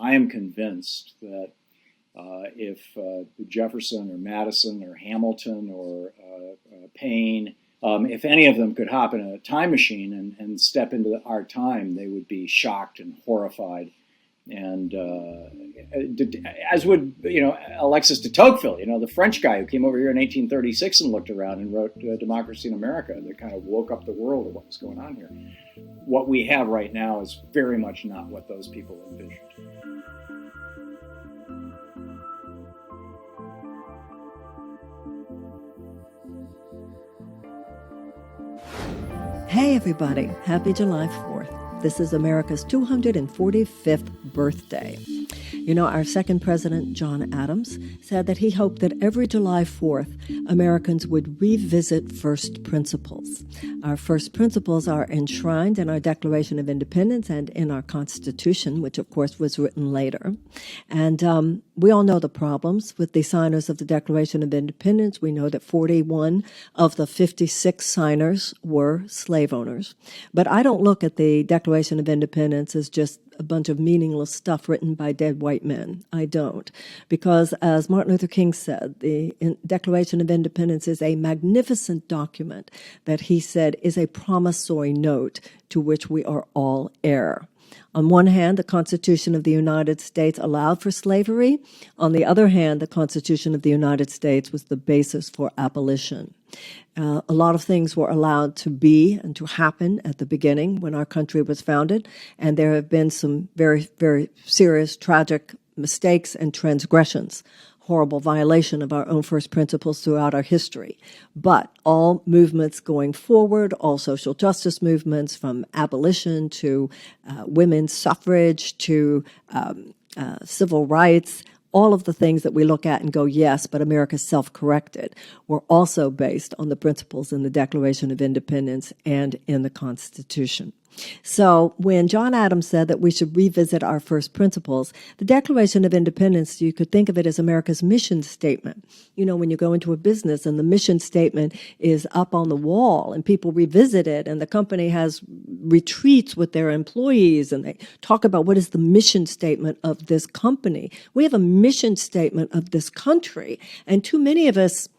I am convinced that if Jefferson or Madison or Hamilton or Paine, if any of them could hop in a time machine and step into our time, they would be shocked and horrified. And as would, Alexis de Tocqueville, the French guy who came over here in 1836 and looked around and wrote Democracy in America, that kind of woke up the world of what was going on here. What we have right now is very much not what those people envisioned. Hey everybody, happy July 4th. This is America's 245th birthday. Our second president, John Adams, said that he hoped that every July 4th, Americans would revisit first principles. Our first principles are enshrined in our Declaration of Independence and in our Constitution, which of course was written later. And we all know the problems with the signers of the Declaration of Independence. We know that 41 of the 56 signers were slave owners. But I don't look at the Declaration of Independence as just a bunch of meaningless stuff written by dead white men. I don't. Because as Martin Luther King said, the Declaration of Independence is a magnificent document that he said is a promissory note to which we are all heir. On one hand, the Constitution of the United States allowed for slavery. On the other hand, the Constitution of the United States was the basis for abolition. A lot of things were allowed to be and to happen at the beginning when our country was founded, and there have been some very, very serious, tragic mistakes and transgressions, horrible violation of our own first principles throughout our history. But all movements going forward, all social justice movements, from abolition to women's suffrage to civil rights, all of the things that we look at and go, yes, but America self-corrected, were also based on the principles in the Declaration of Independence and in the Constitution. So when John Adams said that we should revisit our first principles, the Declaration of Independence, you could think of it as America's mission statement. When you go into a business and the mission statement is up on the wall and people revisit it and the company has retreats with their employees and they talk about what is the mission statement of this company. We have a mission statement of this country, and too many of us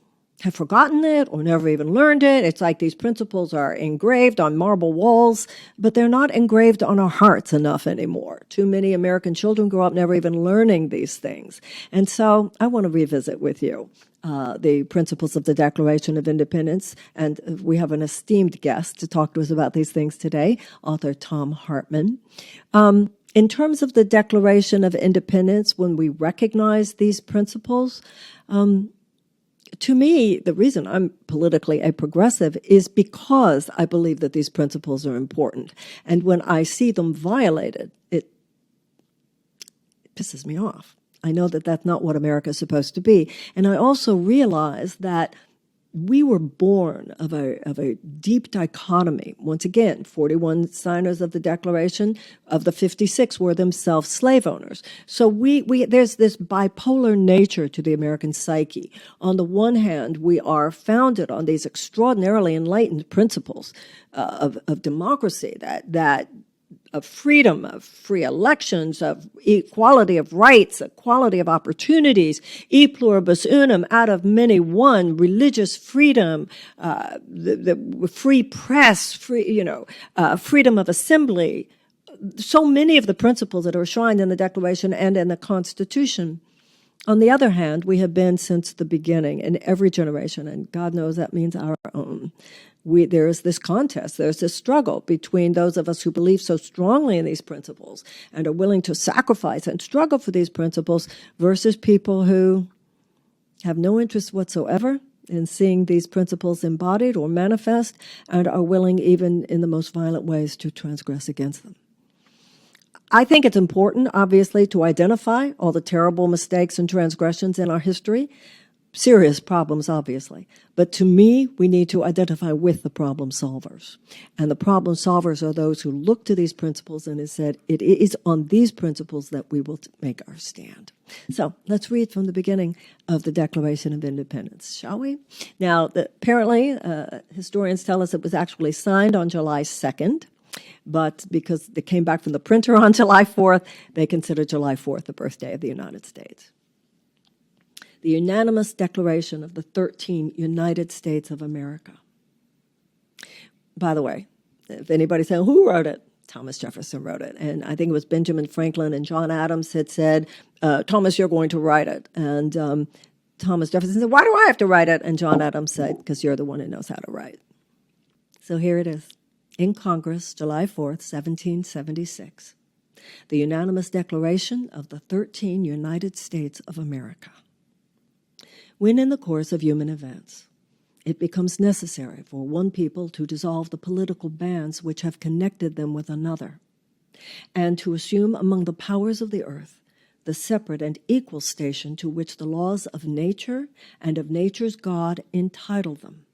have forgotten it or never even learned it. It's like these principles are engraved on marble walls, but they're not engraved on our hearts enough anymore. Too many American children grow up never even learning these things. And so I want to revisit with you the principles of the Declaration of Independence. And we have an esteemed guest to talk to us about these things today, author Thom Hartmann. In terms of the Declaration of Independence, when we recognize these principles, to me, the reason I'm politically a progressive is because I believe that these principles are important. And when I see them violated, it pisses me off. I know that that's not what America is supposed to be. And I also realize that we were born of a deep dichotomy. Once again, 41 signers of the Declaration of the 56 were themselves slave owners. So there's this bipolar nature to the American psyche. On the one hand, we are founded on these extraordinarily enlightened principles of democracy, that of freedom, of free elections, of equality of rights, equality of opportunities, e pluribus unum, out of many one, religious freedom, the free press, freedom of assembly. So many of the principles that are enshrined in the Declaration and in the Constitution. On the other hand, we have been since the beginning in every generation, and God knows that means our own. There is this contest, there's this struggle between those of us who believe so strongly in these principles and are willing to sacrifice and struggle for these principles versus people who have no interest whatsoever in seeing these principles embodied or manifest and are willing, even in the most violent ways, to transgress against them. I think it's important, obviously, to identify all the terrible mistakes and transgressions in our history. Serious problems, obviously. But to me, we need to identify with the problem solvers. And the problem solvers are those who look to these principles and have said, it is on these principles that we will make our stand. So let's read from the beginning of the Declaration of Independence, shall we? Now, apparently, historians tell us it was actually signed on July 2nd. But because they came back from the printer on July 4th, they consider July 4th the birthday of the United States. The unanimous Declaration of the 13 United States of America. By the way, if anybody's saying, who wrote it? Thomas Jefferson wrote it. And I think it was Benjamin Franklin and John Adams had said, Thomas, you're going to write it. And Thomas Jefferson said, why do I have to write it? And John Adams said, because you're the one who knows how to write. So here it is. In Congress, July 4th, 1776, the unanimous Declaration of the 13 United States of America. When in the course of human events, it becomes necessary for one people to dissolve the political bands which have connected them with another, and to assume among the powers of the earth the separate and equal station to which the laws of nature and of nature's God entitle them.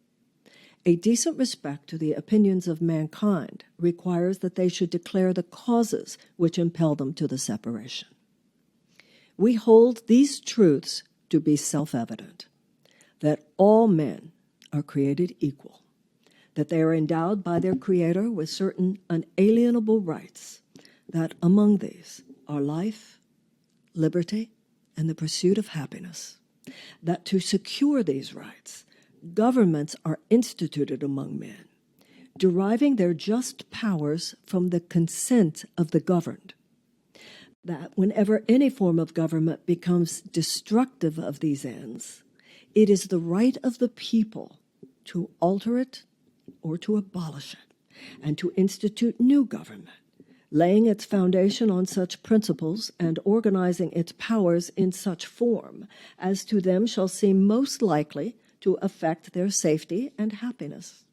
A decent respect to the opinions of mankind requires that they should declare the causes which impel them to the separation. We hold these truths to be self-evident, that all men are created equal, that they are endowed by their Creator with certain unalienable rights, that among these are life, liberty, and the pursuit of happiness, that to secure these rights, governments are instituted among men, deriving their just powers from the consent of the governed, that whenever any form of government becomes destructive of these ends, it is the right of the people to alter it or to abolish it, and to institute new government, laying its foundation on such principles and organizing its powers in such form as to them shall seem most likely to affect their safety and happiness.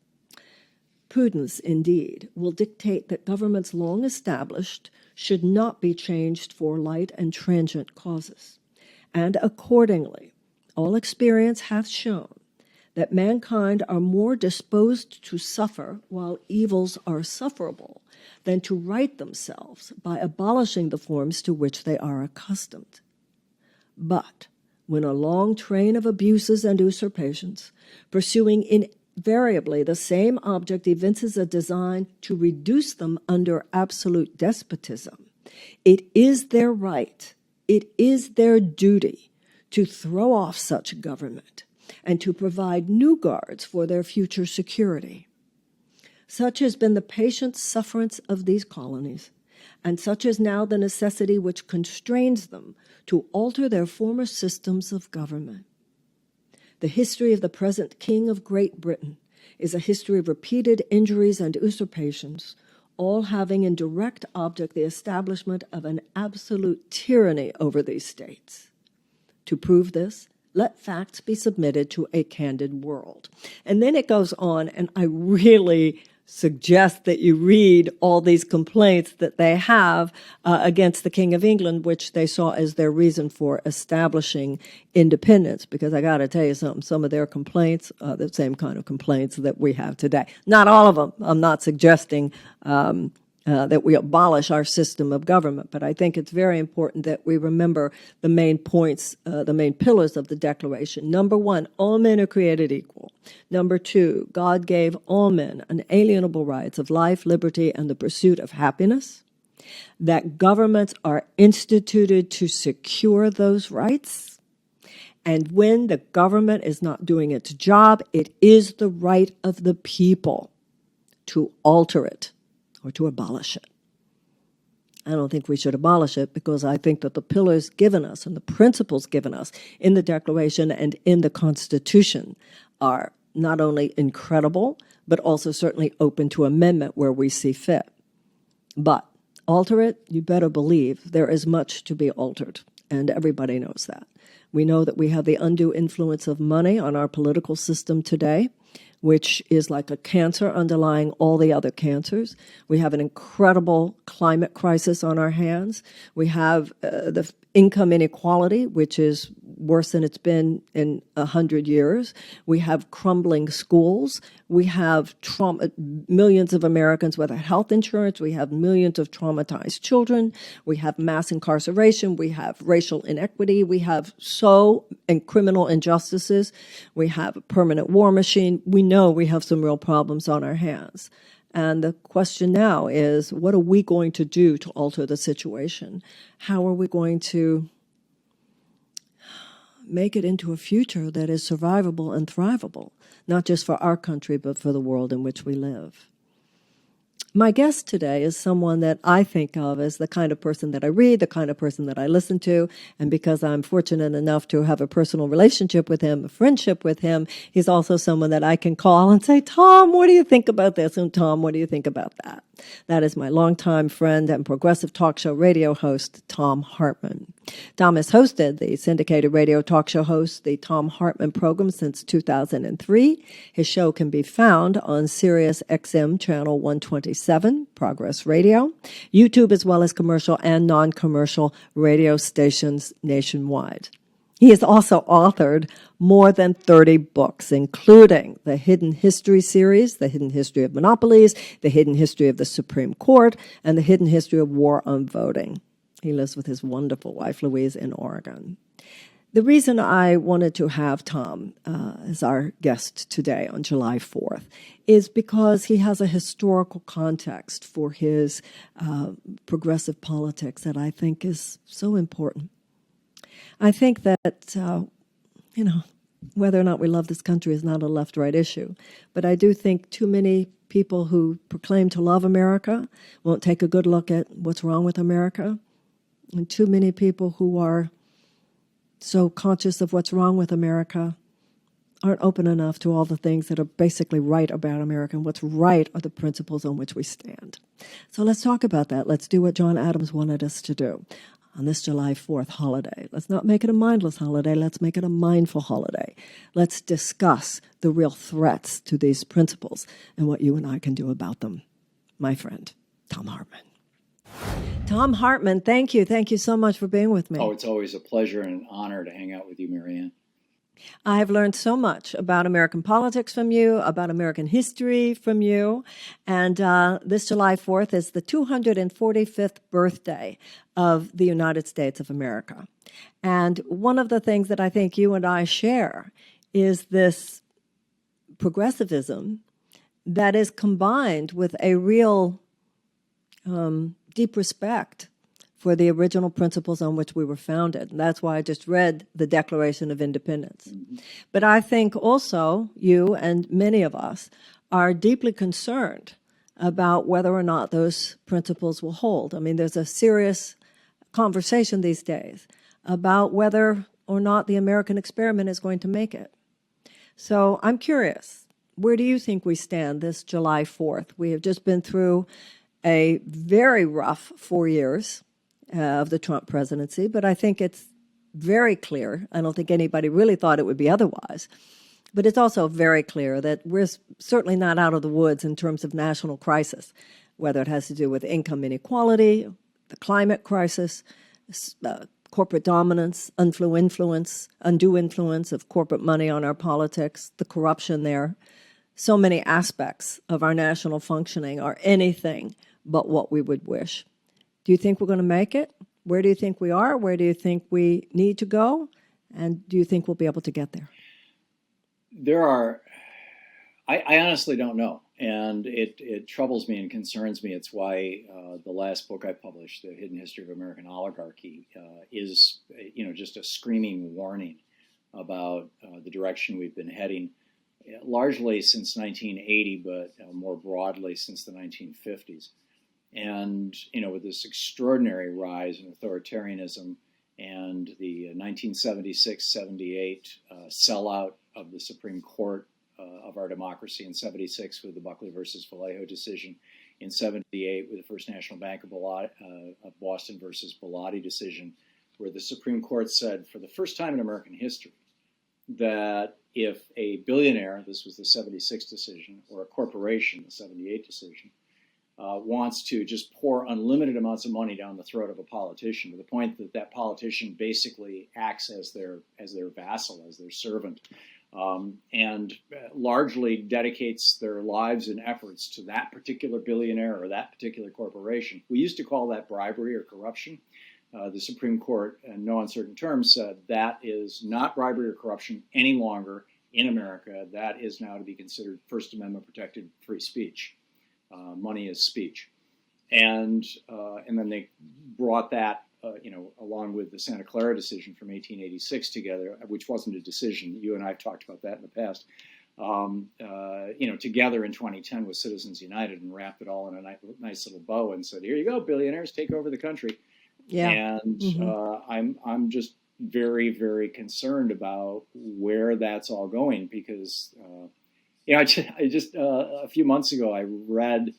Prudence, indeed, will dictate that governments long established should not be changed for light and transient causes. And accordingly, all experience hath shown that mankind are more disposed to suffer while evils are sufferable than to right themselves by abolishing the forms to which they are accustomed. But when a long train of abuses and usurpations, pursuing invariably the same object, evinces a design to reduce them under absolute despotism, it is their right, it is their duty to throw off such government and to provide new guards for their future security. Such has been the patient sufferance of these colonies, and such is now the necessity which constrains them to alter their former systems of government. The history of the present King of Great Britain is a history of repeated injuries and usurpations, all having in direct object the establishment of an absolute tyranny over these states. To prove this, let facts be submitted to a candid world. And then it goes on, and I really suggest that you read all these complaints that they have against the King of England, which they saw as their reason for establishing independence. Because I got to tell you something, some of their complaints are the same kind of complaints that we have today. Not all of them. I'm not suggesting that we abolish our system of government, but I think it's very important that we remember the main points, the main pillars of the Declaration. Number one, all men are created equal. Number two, God gave all men unalienable rights of life, liberty, and the pursuit of happiness. That governments are instituted to secure those rights. And when the government is not doing its job, it is the right of the people to alter it or to abolish it. I don't think we should abolish it, because I think that the pillars given us and the principles given us in the Declaration and in the Constitution are not only incredible, but also certainly open to amendment where we see fit. But alter it, you better believe there is much to be altered, and everybody knows that. We know that we have the undue influence of money on our political system today, which is like a cancer underlying all the other cancers. We have an incredible climate crisis on our hands. We have the income inequality, which is worse than it's been in 100 years. We have crumbling schools. We have millions of Americans without health insurance. We have millions of traumatized children. We have mass incarceration. We have racial inequity. We have and criminal injustices. We have a permanent war machine. We know we have some real problems on our hands. And the question now is, what are we going to do to alter the situation? How are we going to make it into a future that is survivable and thrivable, not just for our country, but for the world in which we live? My guest today is someone that I think of as the kind of person that I read, the kind of person that I listen to, and because I'm fortunate enough to have a personal relationship with him, a friendship with him, he's also someone that I can call and say, Tom, what do you think about this? And Tom, what do you think about that? That is my longtime friend and progressive talk show radio host, Thom Hartmann. Thom has hosted the syndicated radio talk show host, the Thom Hartmann program, since 2003. His show can be found on Sirius XM channel 127, Progress Radio, YouTube, as well as commercial and non-commercial radio stations nationwide. He has also authored more than 30 books, including the Hidden History series, The Hidden History of Monopolies, The Hidden History of the Supreme Court, and The Hidden History of War on Voting. He lives with his wonderful wife, Louise, in Oregon. The reason I wanted to have Thom as our guest today on July 4th is because he has a historical context for his progressive politics that I think is so important. I think that, whether or not we love this country is not a left-right issue, but I do think too many people who proclaim to love America won't take a good look at what's wrong with America, and too many people who are so conscious of what's wrong with America aren't open enough to all the things that are basically right about America, and what's right are the principles on which we stand. So let's talk about that. Let's do what John Adams wanted us to do on this July 4th holiday. Let's not make it a mindless holiday. Let's make it a mindful holiday. Let's discuss the real threats to these principles and what you and I can do about them. My friend, Thom Hartmann. Thom Hartmann, thank you. Thank you so much for being with me. Oh, it's always a pleasure and an honor to hang out with you, Marianne. I have learned so much about American politics from you, about American history from you, and this July 4th is the 245th birthday of the United States of America. And one of the things that I think you and I share is this progressivism that is combined with a real deep respect for the original principles on which we were founded. And that's why I just read the Declaration of Independence. Mm-hmm. But I think also you and many of us are deeply concerned about whether or not those principles will hold. I mean, there's a serious conversation these days about whether or not the American experiment is going to make it. So I'm curious, where do you think we stand this July 4th? We have just been through a very rough 4 years of the Trump presidency, but I think it's very clear. I don't think anybody really thought it would be otherwise. But it's also very clear that we're certainly not out of the woods in terms of national crisis, whether it has to do with income inequality, the climate crisis, corporate dominance, undue influence of corporate money on our politics, the corruption there. So many aspects of our national functioning are anything but what we would wish. Do you think we're going to make it? Where do you think we are? Where do you think we need to go? And do you think we'll be able to get there? I honestly don't know. And it troubles me and concerns me. It's why the last book I published, The Hidden History of American Oligarchy, is just a screaming warning about the direction we've been heading, largely since 1980, but more broadly since the 1950s. And, with this extraordinary rise in authoritarianism and the 1976-78 sellout of the Supreme Court of our democracy, in 76 with the Buckley versus Vallejo decision, in 78 with the First National Bank of Boston versus Bellotti decision, where the Supreme Court said for the first time in American history that if a billionaire, this was the 76 decision, or a corporation, the 78 decision, wants to just pour unlimited amounts of money down the throat of a politician, to the point that that politician basically acts as their vassal, as their servant, and largely dedicates their lives and efforts to that particular billionaire or that particular corporation. We used to call that bribery or corruption. The Supreme Court, in no uncertain terms, said that is not bribery or corruption any longer in America. That is now to be considered First Amendment protected free speech. money is speech. And then they brought that, along with the Santa Clara decision from 1886 together, which wasn't a decision. You and I have talked about that in the past. Together in 2010 with Citizens United, and wrapped it all in a nice little bow and said, "Here you go, billionaires, take over the country." Yeah. And I'm just very, very concerned about where that's all going, because I just a few months ago I read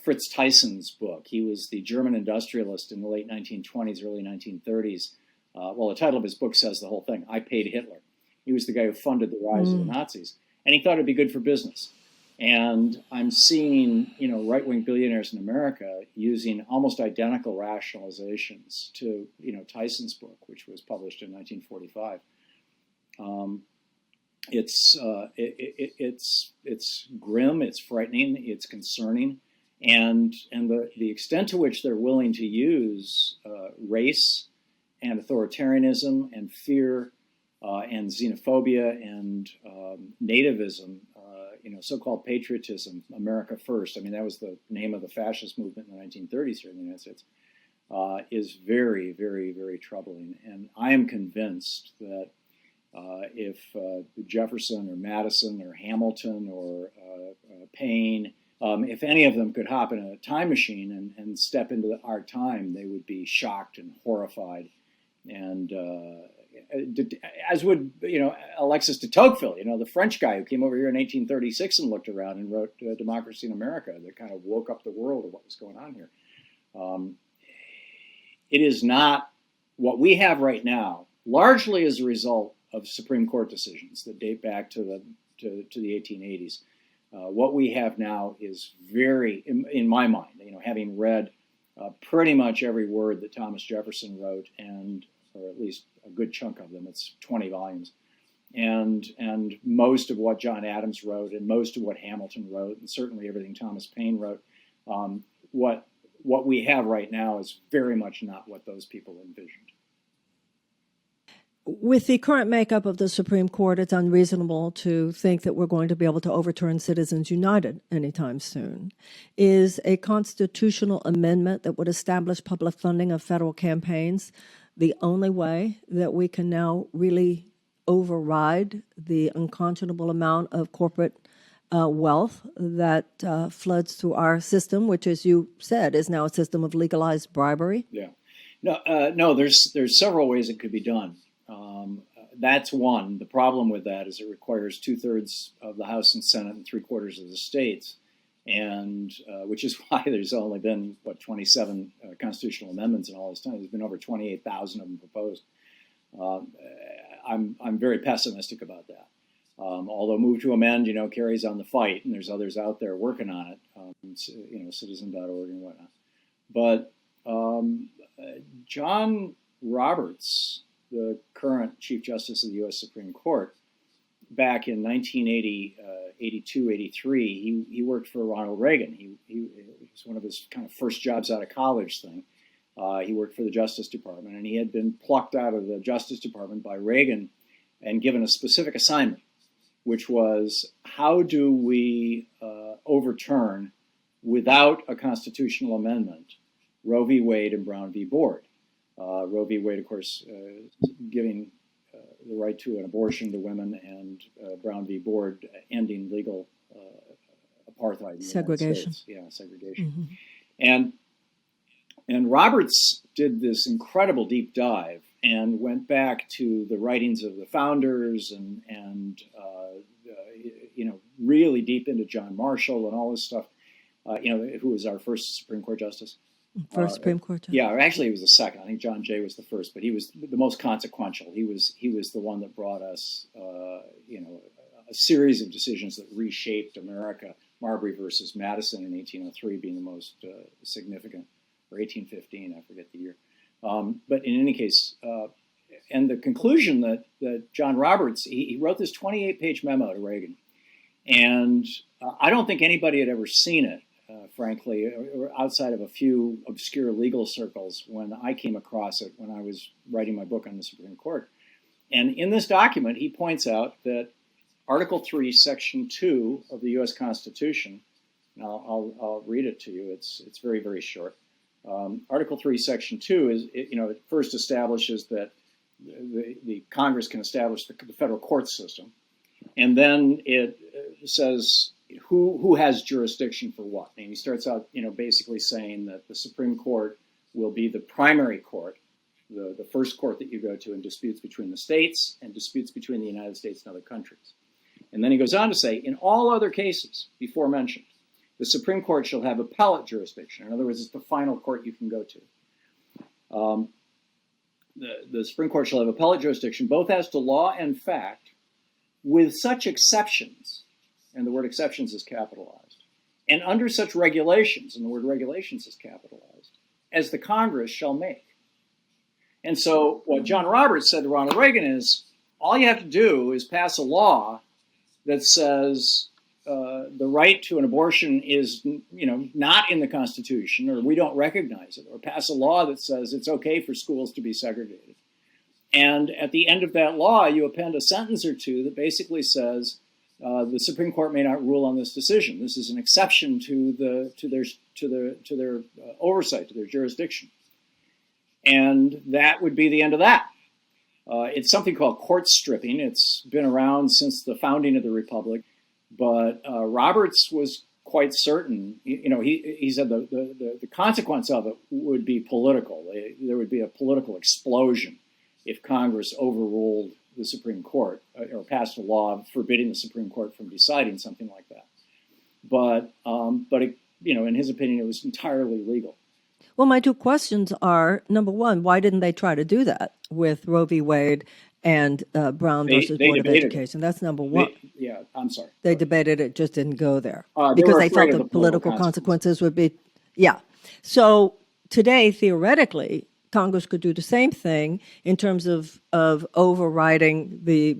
Fritz Tyson's book. He was the German industrialist in the late 1920s, early 1930s. The title of his book says the whole thing: "I Paid Hitler." He was the guy who funded the rise of the Nazis, and he thought it'd be good for business. And I'm seeing, right-wing billionaires in America using almost identical rationalizations to, Tyson's book, which was published in 1945. It's grim, it's frightening, it's concerning, and the extent to which they're willing to use race and authoritarianism and fear and xenophobia and nativism, so-called patriotism, America First. I mean, that was the name of the fascist movement in the 1930s here in the United States, is very, very, very troubling. And I am convinced that if Jefferson or Madison or Hamilton or Paine, if any of them could hop in a time machine and step into our time, they would be shocked and horrified. And as would, Alexis de Tocqueville, the French guy who came over here in 1836 and looked around and wrote Democracy in America, that kind of woke up the world of what was going on here. It is not what we have right now, largely as a result of Supreme Court decisions that date back to the 1880s. What we have now is very, in my mind, having read pretty much every word that Thomas Jefferson wrote, or at least a good chunk of them. It's 20 volumes. And most of what John Adams wrote, and most of what Hamilton wrote, and certainly everything Thomas Paine wrote, what we have right now is very much not what those people envisioned. With the current makeup of the Supreme Court, it's unreasonable to think that we're going to be able to overturn Citizens United anytime soon. Is a constitutional amendment that would establish public funding of federal campaigns the only way that we can now really override the unconscionable amount of corporate wealth that floods through our system, which, as you said, is now a system of legalized bribery? Yeah. No, there's several ways it could be done. That's one. The problem with that is it requires 2/3 of the House and Senate and 3/4 of the states, and which is why there's only been 27 constitutional amendments in all this time. There's been over 28,000 of them proposed. I'm very pessimistic about that. Although Move to Amend, carries on the fight, and there's others out there working on it, Citizen.org and whatnot. But John Roberts, the current Chief Justice of the U.S. Supreme Court, back in 1980, 82, 83, he worked for Ronald Reagan. It was one of his kind of first jobs out of college thing. He worked for the Justice Department, and he had been plucked out of the Justice Department by Reagan and given a specific assignment, which was, how do we overturn, without a constitutional amendment, Roe v. Wade and Brown v. Board? Roe v. Wade, of course, giving the right to an abortion to women, and Brown v. Board ending legal apartheid in the segregation. United States. Yeah, segregation. Mm-hmm. And Roberts did this incredible deep dive and went back to the writings of the founders and really deep into John Marshall and all this stuff. Who was our first Supreme Court justice? First Supreme Court justice. Yeah, actually he was the second. I think John Jay was the first, but he was the most consequential. He was the one that brought us, a series of decisions that reshaped America. Marbury versus Madison in 1803 being the most significant, or 1815, I forget the year. But in any case, and the conclusion that John Roberts, he wrote this 28-page memo to Reagan, and I don't think anybody had ever seen it, frankly, or outside of a few obscure legal circles when I came across it when I was writing my book on the Supreme Court. And in this document, he points out that Article 3, Section 2 of the U.S. Constitution, And I'll read it to you. It's very, very short. Article 3, Section 2 is, it first establishes that the Congress can establish the federal court system. And then it says who has jurisdiction for what. And he starts out, basically saying that the Supreme Court will be the primary court, the first court that you go to in disputes between the states and disputes between the United States and other countries. And then he goes on to say, in all other cases before mentioned, the Supreme Court shall have appellate jurisdiction. In other words, it's the final court you can go to. The Supreme Court shall have appellate jurisdiction, both as to law and fact, with such exceptions, and the word exceptions is capitalized, and under such regulations, and the word regulations is capitalized, as the Congress shall make. And so what John Roberts said to Ronald Reagan is, all you have to do is pass a law that says the right to an abortion is, not in the Constitution, or we don't recognize it, or pass a law that says it's okay for schools to be segregated. And at the end of that law, you append a sentence or two that basically says the Supreme Court may not rule on this decision. This is an exception to their oversight, to their jurisdiction. And that would be the end of that. It's something called court stripping. It's been around since the founding of the Republic. But Roberts was quite certain. He said the consequence of it would be political. There would be a political explosion if Congress overruled the Supreme Court or passed a law forbidding the Supreme Court from deciding something like that. But in his opinion, it was entirely legal. Well, my two questions are, number one, why didn't they try to do that with Roe v. Wade and Brown versus Board of Education? That's number one. I'm sorry. They debated it, just didn't go there. Because they thought the political consequences would be, So today, theoretically, Congress could do the same thing in terms of overriding the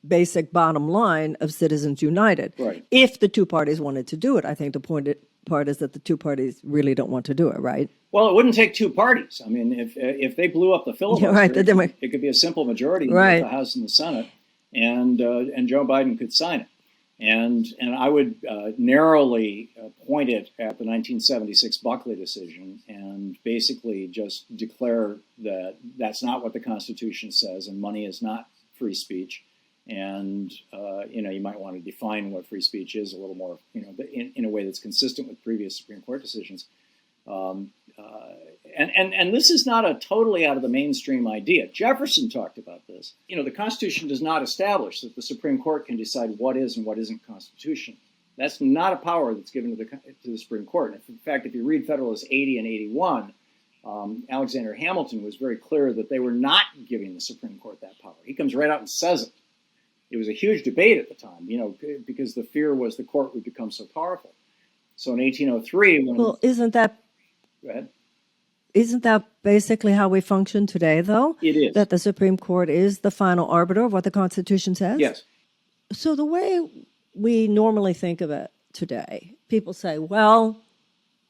basic bottom line of Citizens United. Right. If the two parties wanted to do it. I think the part is that the two parties really don't want to do it, right? Well, it wouldn't take two parties. I mean, if they blew up the filibuster, it could be a simple majority in the House and the Senate, and Joe Biden could sign it. And I would narrowly point it at the 1976 Buckley decision and basically just declare that that's not what the Constitution says, and money is not free speech. And you might want to define what free speech is a little more, in a way that's consistent with previous Supreme Court decisions. And this is not a totally out of the mainstream idea. Jefferson talked about this. The Constitution does not establish that the Supreme Court can decide what is and what isn't constitutional. That's not a power that's given to the Supreme Court. In fact, if you read Federalist 80 and 81, Alexander Hamilton was very clear that they were not giving the Supreme Court that power. He comes right out and says it. It was a huge debate at the time, because the fear was the court would become so powerful. So in 1803, isn't that? Go ahead. Isn't that basically how we function today, though? It is. That the Supreme Court is the final arbiter of what the Constitution says? Yes. So the way we normally think of it today, people say, well,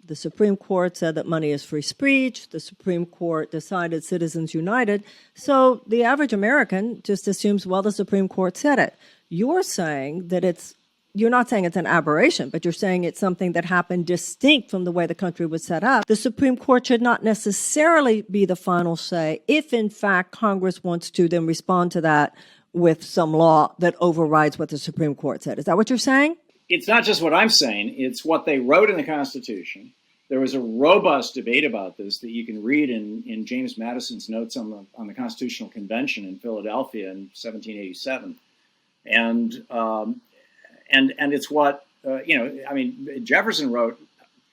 the Supreme Court said that money is free speech. The Supreme Court decided Citizens United. So the average American just assumes, well, the Supreme Court said it. You're saying that you're not saying it's an aberration, but you're saying it's something that happened distinct from the way the country was set up. The Supreme Court should not necessarily be the final say if, in fact, Congress wants to then respond to that with some law that overrides what the Supreme Court said. Is that what you're saying? It's not just what I'm saying. It's what they wrote in the Constitution. There was a robust debate about this that you can read in James Madison's notes on the Constitutional Convention in Philadelphia in 1787. And it's what, Jefferson wrote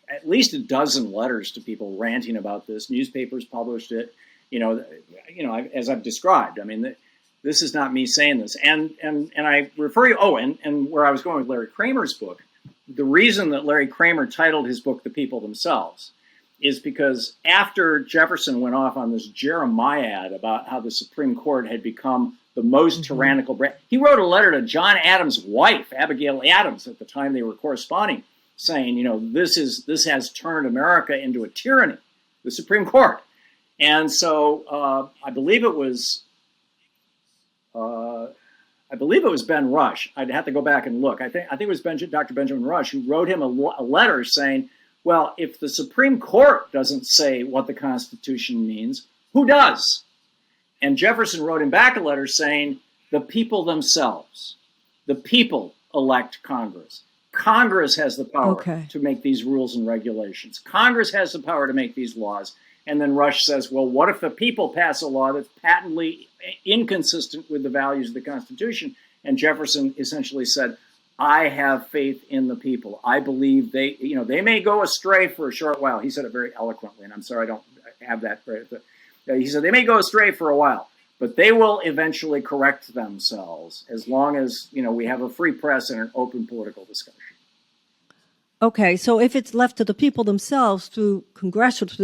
at least a dozen letters to people ranting about this. Newspapers published it, as I've described. I mean, this is not me saying this. And I refer you, and where I was going with Larry Kramer's book, the reason that Larry Kramer titled his book The People Themselves is because after Jefferson went off on this Jeremiad about how the Supreme Court had become the most tyrannical branch, he wrote a letter to John Adams' wife, Abigail Adams, at the time they were corresponding, saying, this has turned America into a tyranny, the Supreme Court. And so I believe it was I believe it was Ben Rush. I'd have to go back and look. I think it was Dr. Benjamin Rush who wrote him a letter saying, well, if the Supreme Court doesn't say what the Constitution means, who does? And Jefferson wrote him back a letter saying, the people themselves. The people elect Congress. Congress has the power to make these rules and regulations. Congress has the power to make these laws. And then Rush says, well, what if the people pass a law that's patently inconsistent with the values of the Constitution? And Jefferson essentially said, I have faith in the people. I believe they may go astray for a short while. He said it very eloquently, and I'm sorry I don't have that right. He said they may go astray for a while, but they will eventually correct themselves as long as, we have a free press and an open political discussion. Okay, so if it's left to the people themselves through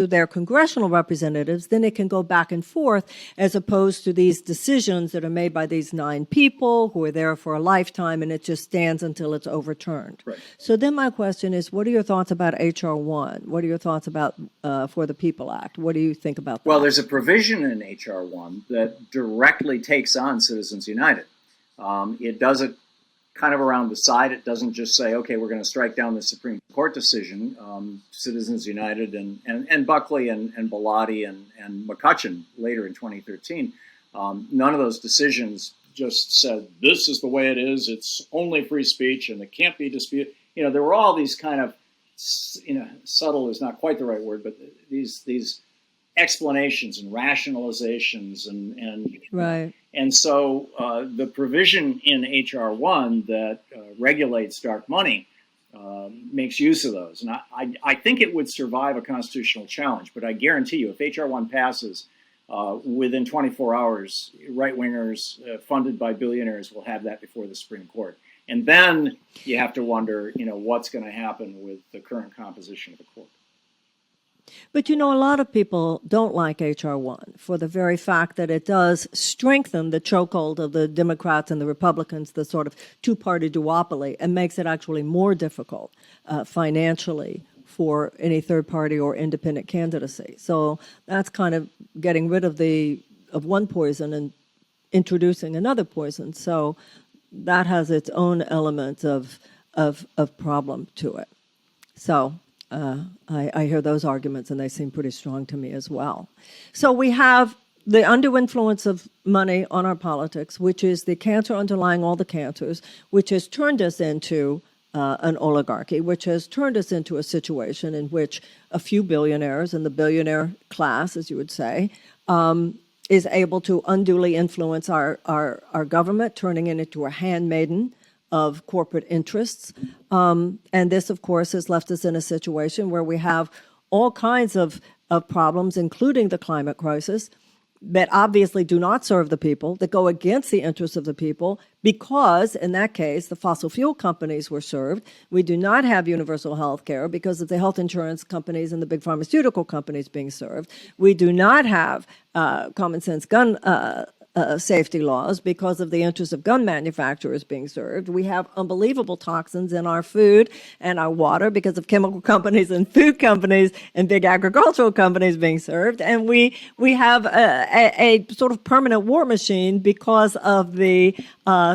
their congressional representatives, then it can go back and forth as opposed to these decisions that are made by these 9 people who are there for a lifetime and it just stands until it's overturned. Right. So then my question is, what are your thoughts about H.R. 1? What are your thoughts about For the People Act? What do you think about that? Well, there's a provision in H.R. 1 that directly takes on Citizens United. It does it kind of around the side. It doesn't just say, okay, we're going to strike down the Supreme Court decision. Citizens United and Buckley and Bellotti and McCutcheon later in 2013, none of those decisions just said, this is the way it is. It's only free speech and it can't be disputed. There were all these kind of, subtle is not quite the right word, but these explanations and rationalizations and right. And so the provision in H.R. 1 that regulates dark money makes use of those. And I think it would survive a constitutional challenge, but I guarantee you if H.R. 1 passes, within 24 hours, right-wingers funded by billionaires will have that before the Supreme Court. And then you have to wonder, what's going to happen with the current composition of the court. But a lot of people don't like H.R. 1 for the very fact that it does strengthen the chokehold of the Democrats and the Republicans, the sort of two-party duopoly, and makes it actually more difficult financially for any third-party or independent candidacy. So that's kind of getting rid of one poison and introducing another poison. So that has its own element of problem to it. So I hear those arguments, and they seem pretty strong to me as well. So we have the undue influence of money on our politics, which is the cancer underlying all the cancers, which has turned us into an oligarchy, which has turned us into a situation in which a few billionaires and the billionaire class, as you would say, is able to unduly influence our government, turning it into a handmaiden of corporate interests. And this, of course, has left us in a situation where we have all kinds of problems, including the climate crisis, that obviously do not serve the people, that go against the interests of the people, because, in that case, the fossil fuel companies were served. We do not have universal health care because of the health insurance companies and the big pharmaceutical companies being served. We do not have common sense gun safety laws because of the interests of gun manufacturers being served. We have unbelievable toxins in our food and our water because of chemical companies and food companies and big agricultural companies being served. And we have a sort of permanent war machine because of the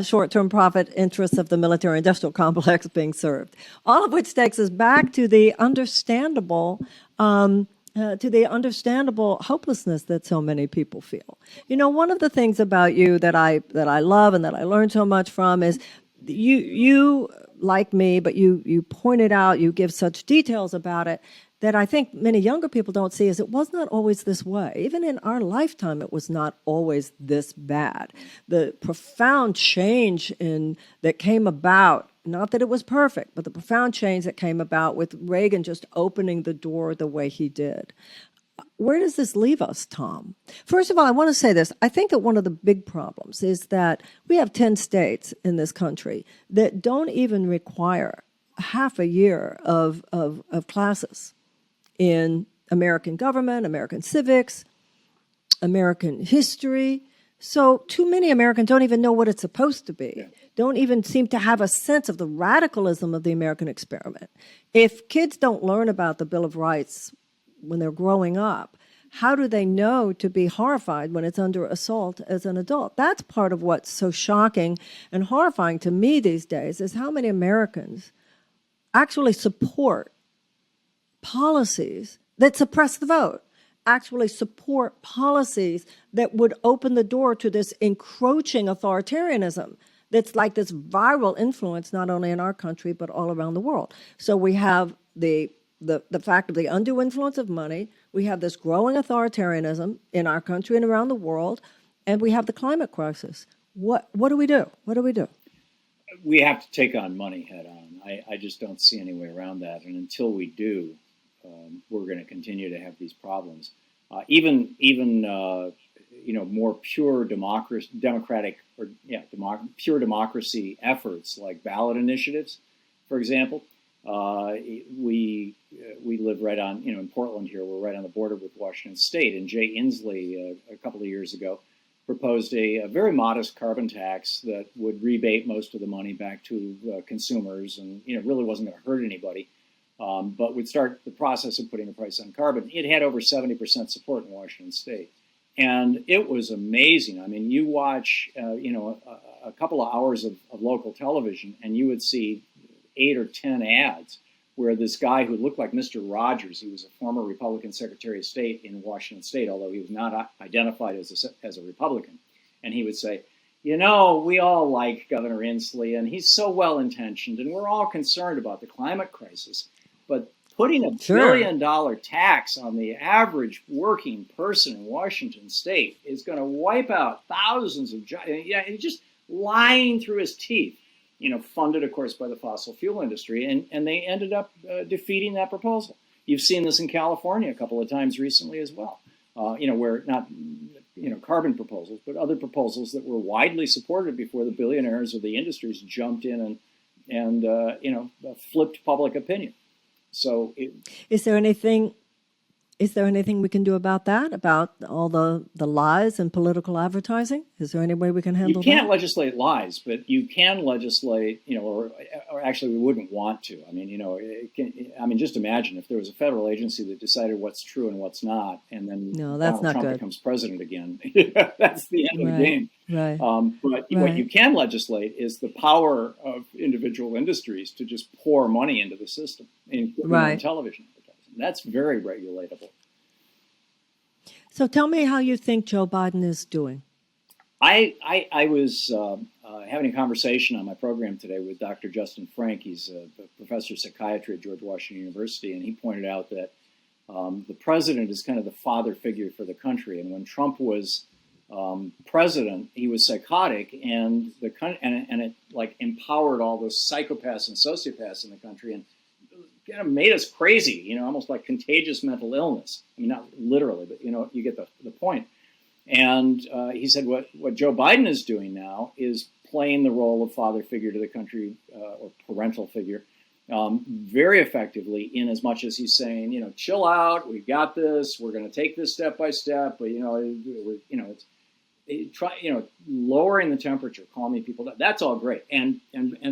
short-term profit interests of the military-industrial complex being served. All of which takes us back to the understandable hopelessness that so many people feel. One of the things about you that I love and that I learned so much from is you like me, but you pointed out, you give such details about it that I think many younger people don't see, is it was not always this way. Even in our lifetime, it was not always this bad. The profound change that came about, not that it was perfect, but the profound change that came about with Reagan just opening the door the way he did. Where does this leave us, Thom? First of all, I want to say this. I think that one of the big problems is that we have 10 states in this country that don't even require half a year of classes in American government, American civics, American history. So too many Americans don't even know what it's supposed to be, don't even seem to have a sense of the radicalism of the American experiment. If kids don't learn about the Bill of Rights when they're growing up, how do they know to be horrified when it's under assault as an adult? That's part of what's so shocking and horrifying to me these days, is how many Americans actually support policies that suppress the vote, actually support policies that would open the door to this encroaching authoritarianism that's like this viral influence, not only in our country, but all around the world. So we have the fact of the undue influence of money, we have this growing authoritarianism in our country and around the world, and we have the climate crisis. What do we do? What do we do? We have to take on money head on. I just don't see any way around that. And until we do, we're going to continue to have these problems. Even more pure pure democracy efforts like ballot initiatives, for example. We live right on, in Portland here. We're right on the border with Washington State, and Jay Inslee a couple of years ago proposed a very modest carbon tax that would rebate most of the money back to consumers, and really wasn't going to hurt anybody, but would start the process of putting a price on carbon. It had over 70% support in Washington State, and it was amazing. I mean, you watch a couple of hours of local television, and you would see 8 or 10 ads where this guy who looked like Mr. Rogers, he was a former Republican Secretary of State in Washington State, although he was not identified as a Republican. And he would say, we all like Governor Inslee, and he's so well-intentioned, and we're all concerned about the climate crisis. But putting a $1 billion tax on the average working person in Washington State is going to wipe out thousands of jobs. Yeah, he's just lying through his teeth. Funded, of course, by the fossil fuel industry, and they ended up defeating that proposal. You've seen this in California a couple of times recently as well, where not, carbon proposals, but other proposals that were widely supported before the billionaires or the industries jumped in and flipped public opinion. So, is there anything we can do about that? About all the lies and political advertising? Is there any way we can handle that? You can't legislate lies, but you can legislate, or actually we wouldn't want to. I mean, just imagine if there was a federal agency that decided what's true and what's not, and then Donald Trump becomes president again. That's the end of the game. Right. But what you can legislate is the power of individual industries to just pour money into the system, including on television. That's very regulatable. So tell me how you think Joe Biden is doing. I was having a conversation on my program today with Dr. Justin Frank. He's a professor of psychiatry at George Washington University, and he pointed out that the president is kind of the father figure for the country. And when Trump was president, he was psychotic, and it like empowered all those psychopaths and sociopaths in the country, and kind of made us crazy, almost like contagious mental illness. I mean, not literally, but, you get the point. And he said what Joe Biden is doing now is playing the role of father figure to the country, or parental figure, very effectively, in as much as he's saying, chill out, we've got this, we're going to take this step by step, but, lowering the temperature, calming people down, that's all great. And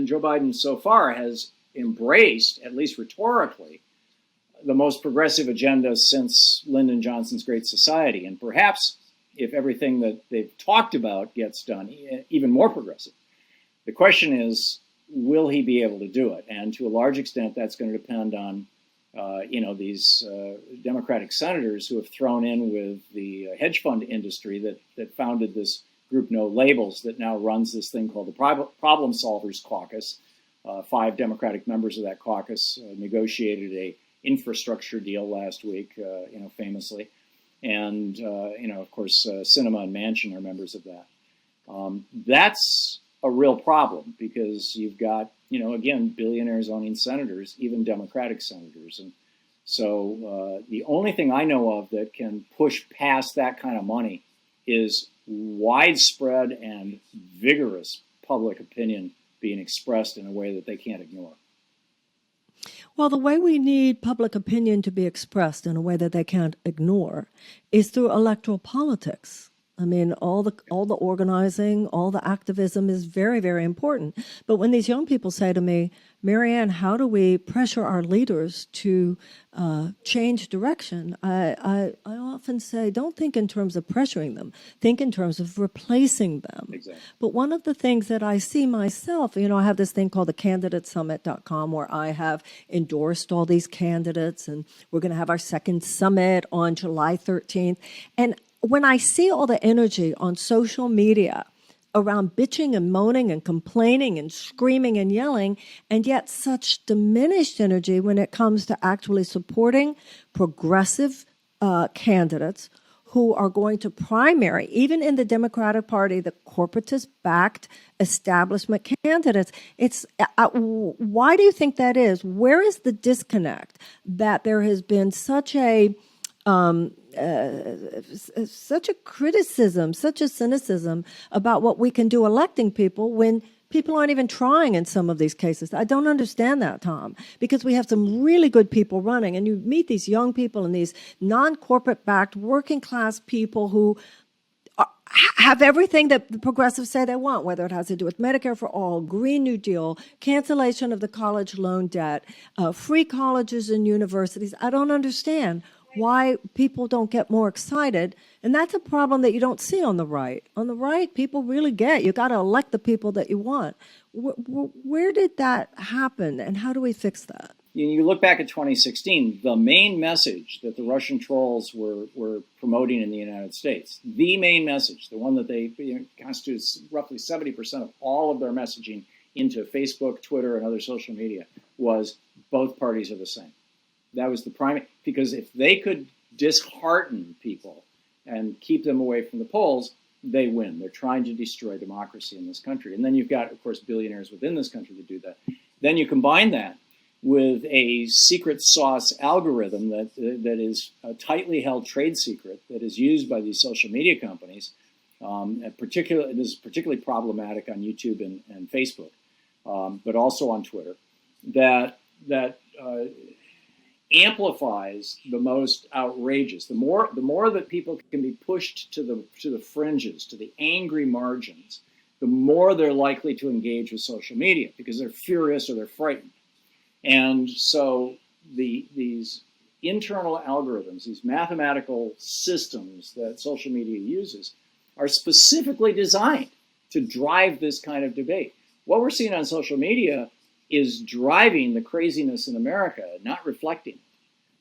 Joe Biden so far has embraced, at least rhetorically, the most progressive agenda since Lyndon Johnson's Great Society. And perhaps if everything that they've talked about gets done, even more progressive. The question is, will he be able to do it? And to a large extent, that's going to depend on, these Democratic senators who have thrown in with the hedge fund industry that founded this group No Labels that now runs this thing called the Problem Solvers Caucus. 5 Democratic members of that caucus negotiated a infrastructure deal last week, famously. And, of course, Sinema and Manchin are members of that. That's a real problem because you've got, again, billionaires owning senators, even Democratic senators. And so the only thing I know of that can push past that kind of money is widespread and vigorous public opinion being expressed in a way that they can't ignore. Well, the way we need public opinion to be expressed in a way that they can't ignore is through electoral politics. I mean, all the organizing, all the activism is very, very important. But when these young people say to me, Marianne, how do we pressure our leaders to change direction? I often say, don't think in terms of pressuring them. Think in terms of replacing them. Exactly. But one of the things that I see myself, I have this thing called the candidatesummit.com where I have endorsed all these candidates, and we're going to have our second summit on July 13th. And when I see all the energy on social media around bitching and moaning and complaining and screaming and yelling, and yet such diminished energy when it comes to actually supporting progressive candidates who are going to primary, even in the Democratic Party, the corporatist-backed establishment candidates. It's why do you think that is? Where is the disconnect that there has been such a criticism, such a cynicism about what we can do electing people when people aren't even trying in some of these cases? I don't understand that, Thom, because we have some really good people running, and you meet these young people and these non-corporate backed working class people who have everything that the progressives say they want, whether it has to do with Medicare for all, Green New Deal, cancellation of the college loan debt, free colleges and universities. I don't understand why people don't get more excited. And that's a problem that you don't see on the right. On the right, people really get, you got to elect the people that you want. Where did that happen, and how do we fix that? You look back at 2016, the main message that the Russian trolls were promoting in the United States, the main message, the one that they constitutes roughly 70% of all of their messaging into Facebook, Twitter, and other social media, was both parties are the same. That was the primary, because if they could dishearten people and keep them away from the polls, they win. They're trying to destroy democracy in this country. And then you've got, of course, billionaires within this country that do that. Then you combine that with a secret sauce algorithm that is a tightly held trade secret that is used by these social media companies. This is particularly problematic on YouTube and Facebook, but also on Twitter, that amplifies the most outrageous. The more that people can be pushed to the fringes, to the angry margins, the more they're likely to engage with social media because they're furious or they're frightened. And so these internal algorithms, these mathematical systems that social media uses, are specifically designed to drive this kind of debate. What we're seeing on social media is driving the craziness in America, not reflecting.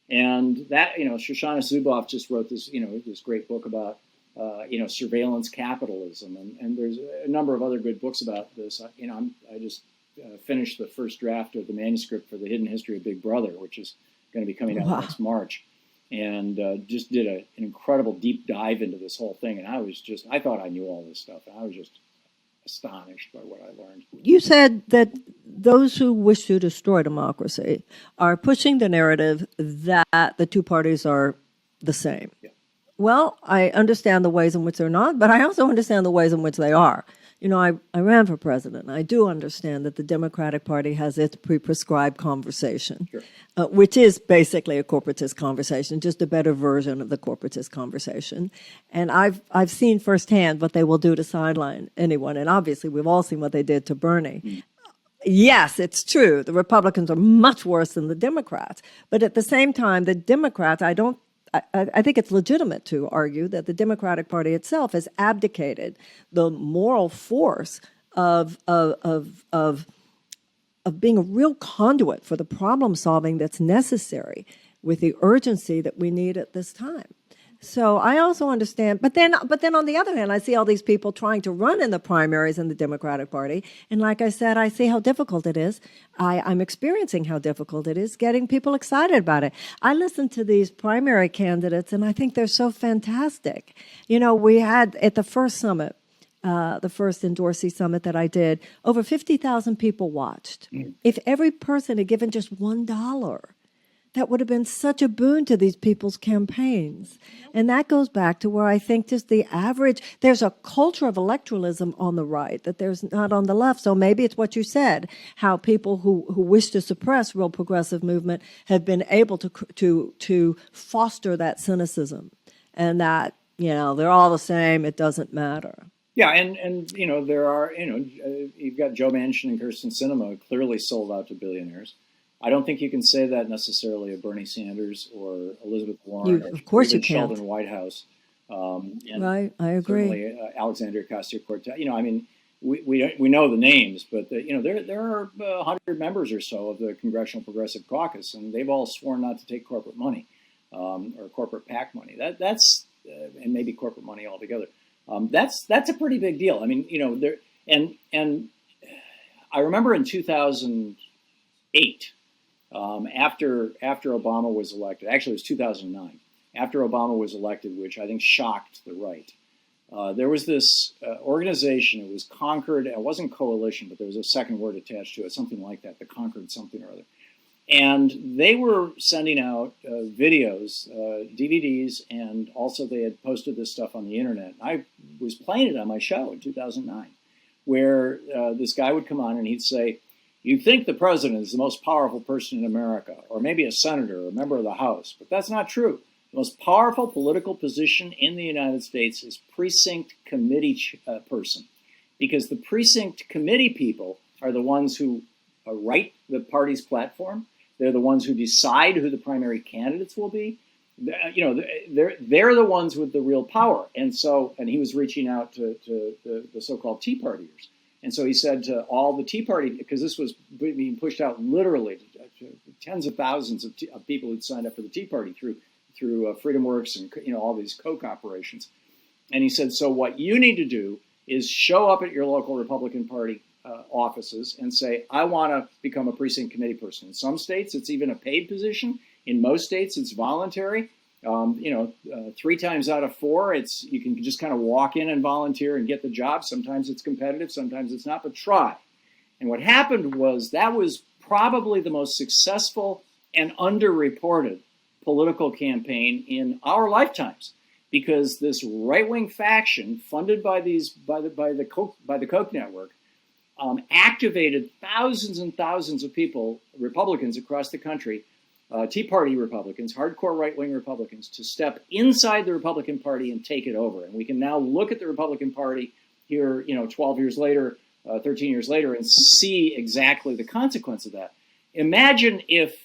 And that, Shoshana Zuboff just wrote this, this great book about, surveillance capitalism, and there's a number of other good books about this. I just finished the first draft of the manuscript for The Hidden History of Big Brother, which is going to be coming out next March, and just did an incredible deep dive into this whole thing. And I thought I knew all this stuff, and I was just astonished by what I learned. You said that those who wish to destroy democracy are pushing the narrative that the two parties are the same. Yeah. Well, I understand the ways in which they're not, but I also understand the ways in which they are. I ran for president, and I do understand that the Democratic Party has its pre-prescribed conversation, Sure. Which is basically a corporatist conversation, just a better version of the corporatist conversation. And I've seen firsthand what they will do to sideline anyone, and obviously we've all seen what they did to Bernie. Mm. Yes, it's true. The Republicans are much worse than the Democrats. But at the same time, the Democrats, I think it's legitimate to argue that the Democratic Party itself has abdicated the moral force of being a real conduit for the problem solving that's necessary with the urgency that we need at this time. So I also understand, but then on the other hand, I see all these people trying to run in the primaries in the Democratic Party, and like I said, I see how difficult it is. I'm experiencing how difficult it is getting people excited about it. I listen to these primary candidates, and I think they're so fantastic. We had at the first summit, the first endorsee summit that I did, over 50,000 people watched. Mm. If every person had given just $1, that would have been such a boon to these people's campaigns. And that goes back to where I think just the average, there's a culture of electoralism on the right that there's not on the left. So maybe it's what you said, how people who wish to suppress real progressive movement have been able to foster that cynicism and that they're all the same. It doesn't matter. Yeah, and there are you've got Joe Manchin and Kyrsten Sinema clearly sold out to billionaires. I don't think you can say that necessarily of Bernie Sanders or Elizabeth Warren Of course or you can't. Sheldon Whitehouse. And Right, I agree. certainly Alexandria Ocasio-Cortez. We know the names, but there are 100 members or so of the Congressional Progressive Caucus, and they've all sworn not to take corporate money or corporate PAC money. That's and maybe corporate money altogether. That's a pretty big deal. And I remember in 2008, after Obama was elected. Actually, it was 2009. After Obama was elected, which I think shocked the right. There was this organization. It was Concord. It wasn't coalition, but there was a second word attached to it, something like that, the Concord something or other. And they were sending out videos, DVDs, and also they had posted this stuff on the internet. I was playing it on my show in 2009, where this guy would come on and he'd say, "You think the president is the most powerful person in America, or maybe a senator or a member of the House, but that's not true. The most powerful political position in the United States is precinct committee person, because the precinct committee people are the ones who write the party's platform. They're the ones who decide who the primary candidates will be. They're the ones with the real power." And he was reaching out to the so-called Tea Partiers. And so he said to all the Tea Party, because this was being pushed out literally to tens of thousands of people who'd signed up for the Tea Party through Freedom Works and all these Koch operations. And he said, so what you need to do is show up at your local Republican Party offices and say, I want to become a precinct committee person. In some states, it's even a paid position. In most states, it's voluntary. 3 times out of 4, you can just kind of walk in and volunteer and get the job. Sometimes it's competitive, sometimes it's not, but try. And what happened was that was probably the most successful and underreported political campaign in our lifetimes, because this right-wing faction funded by the Koch network activated thousands and thousands of people, Republicans across the country, Tea Party Republicans, hardcore right-wing Republicans, to step inside the Republican Party and take it over. And we can now look at the Republican Party here, 12 years later, 13 years later, and see exactly the consequence of that. Imagine if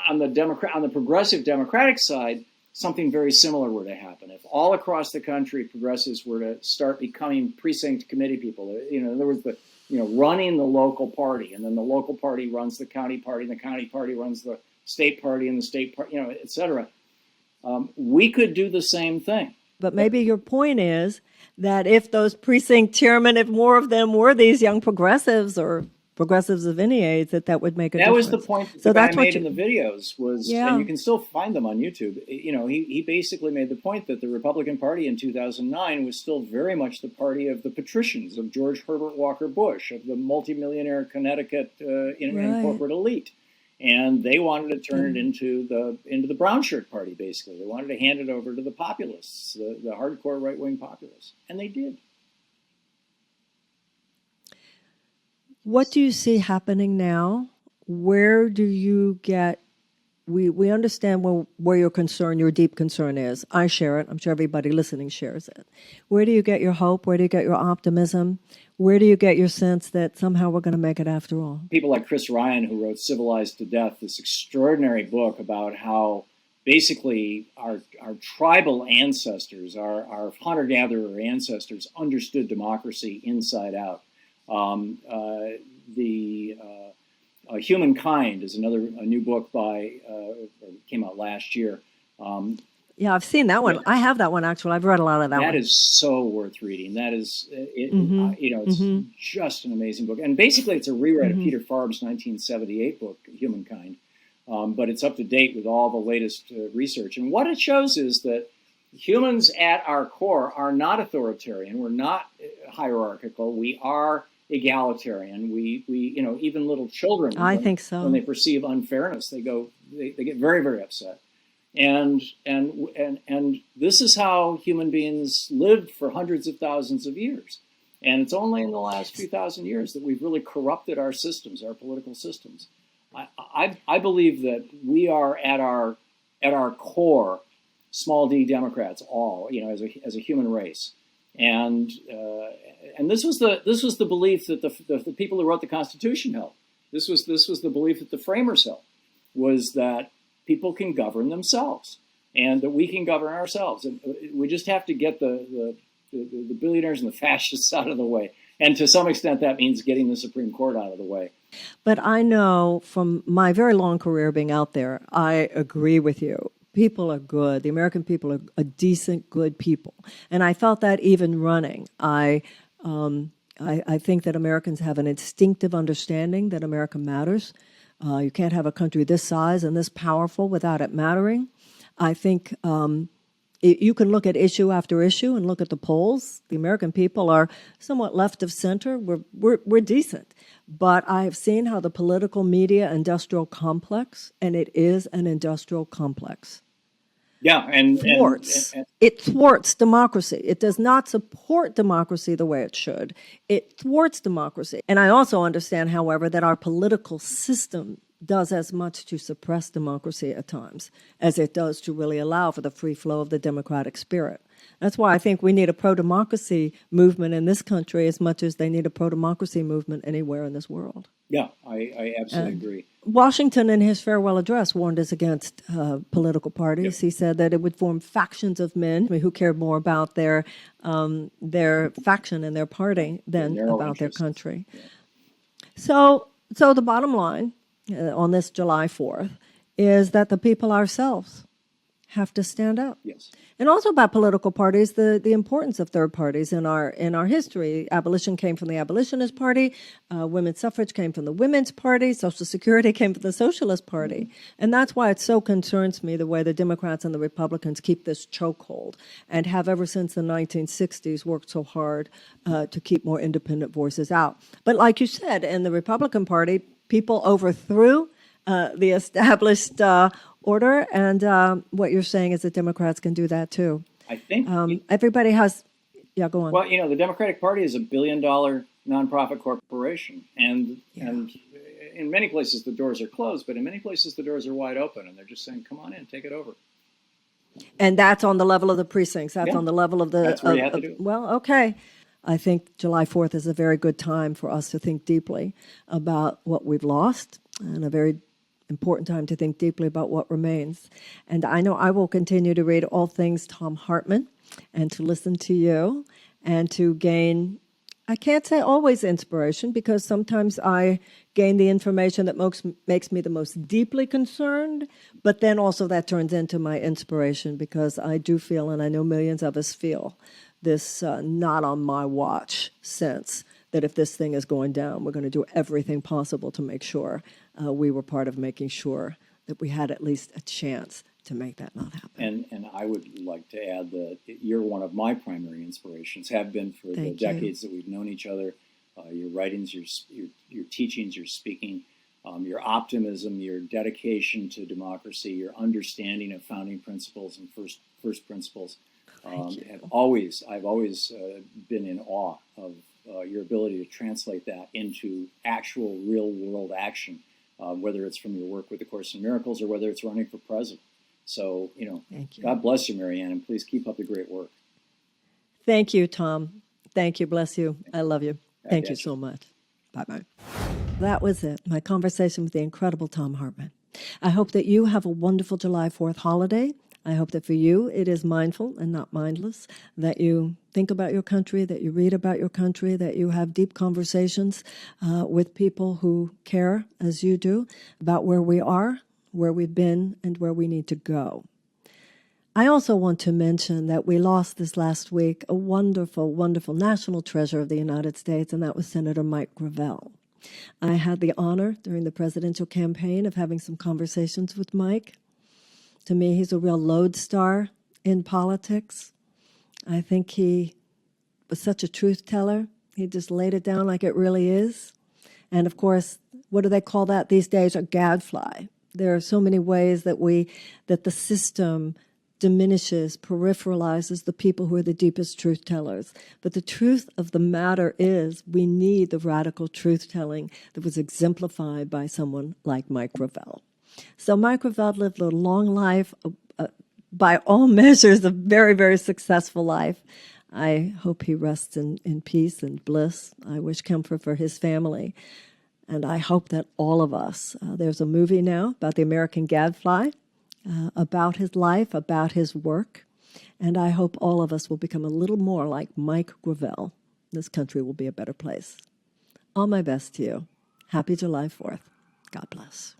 on the progressive Democratic side, something very similar were to happen. If all across the country progressives were to start becoming precinct committee people, there was running the local party, and then the local party runs the county party, and the county party runs the state party, and the state party, et cetera. We could do the same thing. But maybe your point is that if those precinct chairmen, if more of them were these young progressives or progressives of any age, that would make a difference. That was the point that the guy made in the videos was, and you can still find them on YouTube. He basically made the point that the Republican Party in 2009 was still very much the party of the patricians, of George Herbert Walker Bush, of the multimillionaire Connecticut and corporate elite. And they wanted to turn it into the brown shirt party, basically. They wanted to hand it over to the populists, the hardcore right-wing populists. And they did. What do you see happening now? Where do you get, we understand where your concern, your deep concern is. I share it. I'm sure everybody listening shares it. Where do you get your hope? Where do you get your optimism? Where do you get your sense that somehow we're going to make it after all? People like Chris Ryan, who wrote Civilized to Death, this extraordinary book about how basically our tribal ancestors, our hunter-gatherer ancestors understood democracy inside out. Humankind is a new book came out last year. Yeah, I've seen that one. I have that one, actually. I've read a lot of that one. That is so worth reading. That is, it's just an amazing book. And basically, it's a rewrite of Peter Farb's 1978 book, Humankind. But it's up to date with all the latest research. And what it shows is that humans at our core are not authoritarian. We're not hierarchical. We are egalitarian. We even little children, I think so. When they perceive unfairness, they get very, very upset. And this is how human beings lived for hundreds of thousands of years. And it's only in the last few thousand years that we've really corrupted our systems, our political systems. I believe that we are at our core small d Democrats, all, as a human race. And this was the belief that the people who wrote the Constitution held. This was the belief that the framers held, was that people can govern themselves and that we can govern ourselves. And we just have to get the billionaires and the fascists out of the way. And to some extent, that means getting the Supreme Court out of the way. But I know from my very long career being out there, I agree with you. People are good. The American people are a decent, good people. And I felt that even running. I think that Americans have an instinctive understanding that America matters. You can't have a country this size and this powerful without it mattering. I think you can look at issue after issue and look at the polls. The American people are somewhat left of center. We're decent. But I have seen how the political media industrial complex, and it is an industrial complex, it thwarts democracy. It does not support democracy the way it should. It thwarts democracy. And I also understand, however, that our political system does as much to suppress democracy at times as it does to really allow for the free flow of the democratic spirit. That's why I think we need a pro-democracy movement in this country as much as they need a pro-democracy movement anywhere in this world. Yeah, I absolutely agree. Washington, in his farewell address, warned us against political parties. Yep. He said that it would form factions of men who cared more about their faction and their party than about their country. Yeah. So the bottom line on this July 4th is that the people ourselves have to stand up. Yes. And also about political parties, the importance of third parties in our history. Abolition came from the Abolitionist Party. Women's suffrage came from the Women's Party. Social Security came from the Socialist Party. Mm-hmm. And that's why it so concerns me the way the Democrats and the Republicans keep this chokehold and have ever since the 1960s worked so hard to keep more independent voices out. But like you said, in the Republican Party, people overthrew the established order, and what you're saying is that Democrats can do that too. I think everybody has. Yeah, go on. Well, the Democratic Party is $1 billion nonprofit corporation, and in many places the doors are closed, but in many places the doors are wide open, and they're just saying, "Come on in, take it over." And that's on the level of the precincts. That's on the level of the. That's where you have to do it. Well, okay. I think July 4th is a very good time for us to think deeply about what we've lost, and a very important time to think deeply about what remains. And I know I will continue to read all things Thom Hartmann and to listen to you and to gain, I can't say always inspiration, because sometimes I gain the information that makes me the most deeply concerned, but then also that turns into my inspiration, because I do feel, and I know millions of us feel, this not on my watch sense that if this thing is going down, we're going to do everything possible to make sure we were part of making sure that we had at least a chance to make that not happen. And I would like to add that you're one of my primary inspirations, have been for the decades that we've known each other. Your writings, your teachings, your speaking, your optimism, your dedication to democracy, your understanding of founding principles and first principles. I've always been in awe of your ability to translate that into actual real-world action, whether it's from your work with the Course in Miracles or whether it's running for president. So, God bless you, Marianne, and please keep up the great work. Thank you, Tom. Thank you. Bless you. I love you. Thank you so much. Bye-bye. That was it, my conversation with the incredible Thom Hartmann. I hope that you have a wonderful July 4th holiday. I hope that for you it is mindful and not mindless, that you think about your country, that you read about your country, that you have deep conversations with people who care, as you do, about where we are, where we've been, and where we need to go. I also want to mention that we lost this last week a wonderful, wonderful national treasure of the United States, and that was Senator Mike Gravel. I had the honor during the presidential campaign of having some conversations with Mike. To me, he's a real lodestar in politics. I think he was such a truth teller. He just laid it down like it really is. And of course, what do they call that these days? A gadfly. There are so many ways that the system diminishes, peripheralizes the people who are the deepest truth tellers. But the truth of the matter is we need the radical truth-telling that was exemplified by someone like Mike Gravel. So Mike Gravel lived a long life, by all measures, a very, very successful life. I hope he rests in peace and bliss. I wish comfort for his family. And I hope that all of us, there's a movie now about the American Gadfly, about his life, about his work. And I hope all of us will become a little more like Mike Gravel. This country will be a better place. All my best to you. Happy July 4th. God bless.